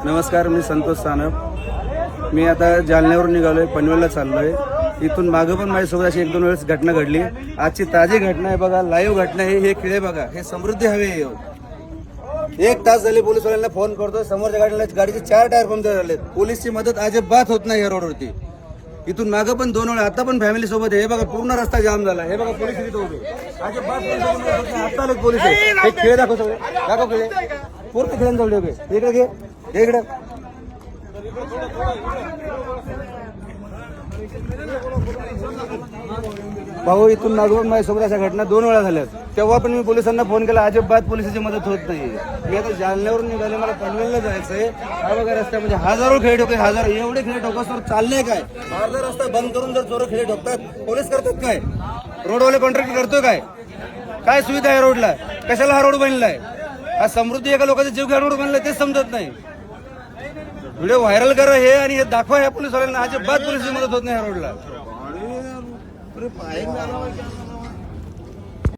नमस्कार, मी संतोष सानप. मी आता जालन्यावरून निघालोय, पनवेलला चाललोय. इथून मागं पण माझ्यासोबत अशी 1-2 वेळेस घटना घडली. आजची ताजी घटना आहे बघा, लाईव्ह घटना आहे. हे खिळे बघा, हे समृद्धी हवे. 1 तास झाले पोलिसवाल्यांना फोन करतोय. समोरच्या गाडीचे 4 टायर पंक्चर झालेत. पोलीसची मदत अजिबात होत नाही या रोडवरती. इथून मागं पण 2 वेळा, आता पण फॅमिली सोबत आहे. हे बघा, पूर्ण रस्ता जाम झाला. हे बघा, पोलीस इथे उभे. अजिबात आता आले पोलीस. हे खेळ दाखव, सगळे दाखव खेळ. पूर्ण खेळांजवळ उभे. इकडे घे, इकडे. भाऊ, इथून मागून माझ्यासोबत अशा घटना 2 वेळा झाल्यात. तेव्हा पण मी पोलिसांना फोन केला, अजिबात पोलिसांची मदत होत नाही. मी आता जालन्यावरून निघाले, मला पनवेलला जायचंय. हा बघा रस्त्यामध्ये हजारो खेळ ठोके, हजारो एवढे खेळ ठोकसवर चालले काय? अर्धा रस्ता बंद करून जर चोर खेळ ठोकतात, पोलीस करतात काय? रोडवाले कॉन्ट्रॅक्ट करतोय काय? काय सुविधा आहे रोडला? कशाला हा रोड बनलाय? हा समृद्धी एका लोकांचा जीव घ्या रोड बनलाय, तेच समजत नाही. व्हिडिओ व्हायरल करा हे आणि हे दाखवा ह्या पोलीसवाल्यांना. अजिबात पोलिसांची मदत होत नाही ह्या रोडला.